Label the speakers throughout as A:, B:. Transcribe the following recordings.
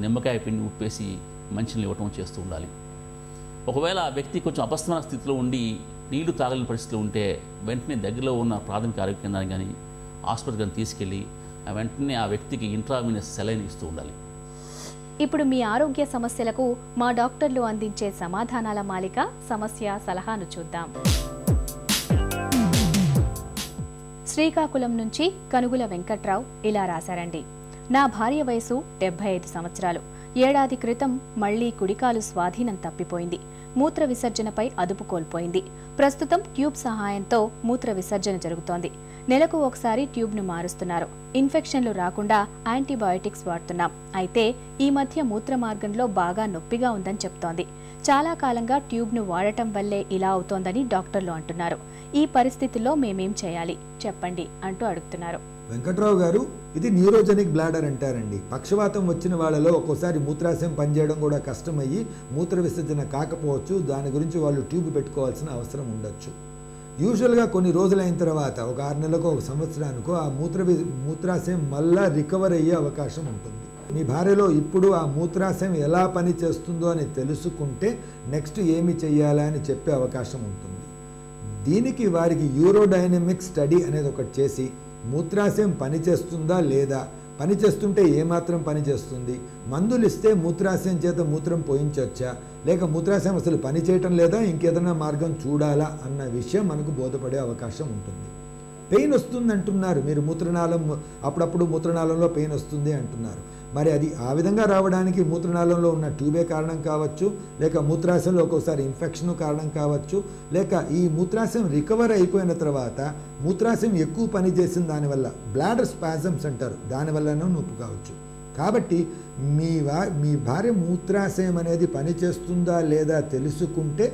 A: నిమ్మకాయ పిండి ఉప్పేసి మంచినీళ్ళు ఇవ్వటం చేస్తూ ఉండాలి. ఒకవేళ ఆ వ్యక్తి కొంచెం అపస్మార స్థితిలో ఉండి నీళ్లు తాగలేని పరిస్థితిలో ఉంటే వెంటనే దగ్గరలో ఉన్న ప్రాథమిక ఆరోగ్య కేంద్రానికి కానీ హాస్పిటల్ కానీ తీసుకెళ్ళి వెంటనే ఆ వ్యక్తికి ఇంట్రావీనస్ సెలైన్ ఇస్తూ ఉండాలి.
B: ఇప్పుడు మీ ఆరోగ్య సమస్యలకు మా డాక్టర్లు అందించే సమాధానాల మాలిక సమస్య సలహాను చూద్దాం. శ్రీకాకుళం నుంచి కనుగుల వెంకట్రావు ఇలా రాశారండి. నా భార్య వయసు 75 సంవత్సరాలు. ఏడాది క్రితం మళ్లీ కుడికాలు స్వాధీనం తప్పిపోయింది. మూత్ర విసర్జనపై అదుపు కోల్పోయింది. ప్రస్తుతం ట్యూబ్ సహాయంతో మూత్ర విసర్జన జరుగుతోంది. నెలకు ఒకసారి ట్యూబ్ను మారుస్తున్నారు. ఇన్ఫెక్షన్లు రాకుండా యాంటీబయాటిక్స్ వాడుతున్నాం. అయితే ఈ మధ్య మూత్ర మార్గంలో బాగా నొప్పిగా ఉందని చెప్తోంది. చాలా కాలంగా ట్యూబ్ను వాడటం వల్లే ఇలా అవుతోందని డాక్టర్లు అంటున్నారు. ఈ పరిస్థితుల్లో మేమేం చేయాలి చెప్పండి అంటూ అడుగుతున్నారు.
C: వెంకట్రావు గారు, ఇది న్యూరోజెనిక్ బ్లాడర్ అంటారండి. పక్షవాతం వచ్చిన వాళ్ళలో ఒక్కోసారి మూత్రాశయం పనిచేయడం కూడా కష్టమయ్యి మూత్ర విసర్జన కాకపోవచ్చు. దాని గురించి వాళ్ళు ట్యూబ్ పెట్టుకోవాల్సిన అవసరం ఉండొచ్చు. యూజువల్గా కొన్ని రోజులైన తర్వాత ఒక 6 నెలలకు ఒక సంవత్సరానికో ఆ మూత్రాశయం మళ్ళా రికవర్ అయ్యే అవకాశం ఉంటుంది. మీ భార్యలో ఇప్పుడు ఆ మూత్రాశయం ఎలా పని చేస్తుందో అని తెలుసుకుంటే నెక్స్ట్ ఏమి చెయ్యాలా అని చెప్పే అవకాశం ఉంటుంది. దీనికి వారికి యూరోడైనమిక్ స్టడీ అనేది ఒకటి చేసి మూత్రాశయం పనిచేస్తుందా లేదా, పనిచేస్తుంటే ఏమాత్రం పనిచేస్తుంది, మందులు ఇస్తే మూత్రాశయం చేత మూత్రం పోయించవచ్చా, లేక మూత్రాశయం అసలు పనిచేయటం లేదా, ఇంకేదైనా మార్గం చూడాలా అన్న విషయం మనకు బోధపడే అవకాశం ఉంటుంది. పెయిన్ వస్తుంది అంటున్నారు మీరు, మూత్రనాళం అప్పుడప్పుడు మూత్రనాళంలో పెయిన్ వస్తుంది అంటున్నారు. మరి అది ఆ విధంగా రావడానికి మూత్రనాళంలో ఉన్న ట్యూబే కారణం కావచ్చు, లేక మూత్రాశయంలో ఒక్కోసారి ఇన్ఫెక్షన్ కారణం కావచ్చు, లేక ఈ మూత్రాశయం రికవర్ అయిపోయిన తర్వాత మూత్రాశయం ఎక్కువ పని చేసిన దానివల్ల బ్లాడర్ స్పాజమ్స్ అంటారు, దానివల్లనూ నొప్పి కావచ్చు. కాబట్టి మీ భార్య మూత్రాశయం అనేది పనిచేస్తుందా లేదా తెలుసుకుంటే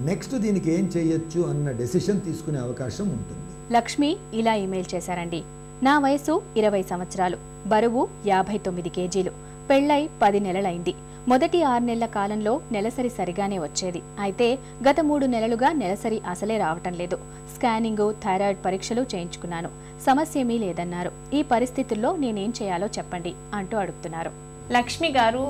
C: నెక్స్ట్ దీనికి ఏం చేయొచ్చు అన్న డెసిషన్ తీసుకునే అవకాశం ఉంటుంది.
B: లక్ష్మి ఇలా ఇమెయిల్ చేశారండి. నా వయసు 20 సంవత్సరాలు, బరువు 59 కేజీలు. పెళ్లై 10 నెలలైంది. మొదటి 6 నెలల కాలంలో నెలసరి సరిగానే వచ్చేది. అయితే గత 3 నెలలుగా నెలసరి అసలే రావటం లేదు. స్కానింగ్, థైరాయిడ్ పరీక్షలు చేయించుకున్నాను. సమస్య ఏమీ లేదన్నారు. ఈ పరిస్థితుల్లో నేనేం చేయాలో చెప్పండి అంటూ అడుగుతున్నారు.
D: లక్ష్మి గారు,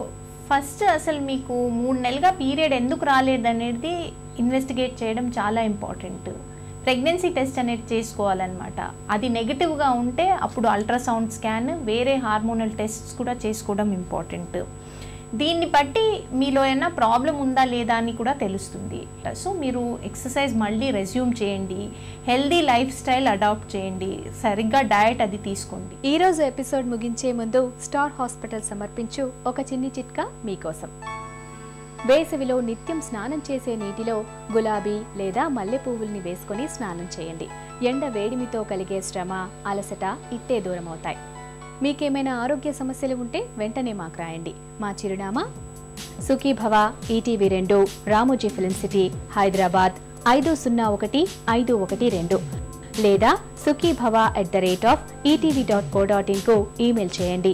D: ఫస్ట్ అసలు మీకు 3 నెలలుగా పీరియడ్ ఎందుకు రాలేదనేది ఇన్వెస్టిగేట్ చేయడం చాలా ఇంపార్టెంట్. ప్రెగ్నెన్సీ టెస్ట్ అనేది చేసుకోవాలన్నమాట. అది నెగిటివ్గా ఉంటే అప్పుడు అల్ట్రాసౌండ్ స్కాన్, వేరే హార్మోనల్ టెస్ట్స్ కూడా చేసుకోవడం ఇంపార్టెంట్. దీన్ని బట్టి మీలో ఏమైనా ప్రాబ్లం ఉందా లేదా అని కూడా తెలుస్తుంది. సో మీరు ఎక్సర్సైజ్ మళ్ళీ రెజ్యూమ్ చేయండి, హెల్దీ లైఫ్ స్టైల్ అడాప్ట్ చేయండి, సరిగ్గా డయట్ అది తీసుకోండి.
B: ఈరోజు ఎపిసోడ్ ముగించే ముందు స్టార్ హాస్పిటల్ సమర్పించు ఒక చిన్ని చిట్కా మీకోసం. వేసవిలో నిత్యం స్నానం చేసే నీటిలో గులాబీ లేదా మల్లె పువ్వుల్ని వేసుకొని స్నానం చేయండి. ఎండ వేడిమితో కలిగే శ్రమ, అలసట ఇట్టే దూరమవుతాయి. మీకేమైనా ఆరోగ్య సమస్యలు ఉంటే వెంటనే మాకు రాయండి. మా చిరునామా Sukhibhava, ETV 2, Ramoji film city, Hyderabad 501512 లేదా sukhibhava@etv.co.in కు ఈమెయిల్ చేయండి.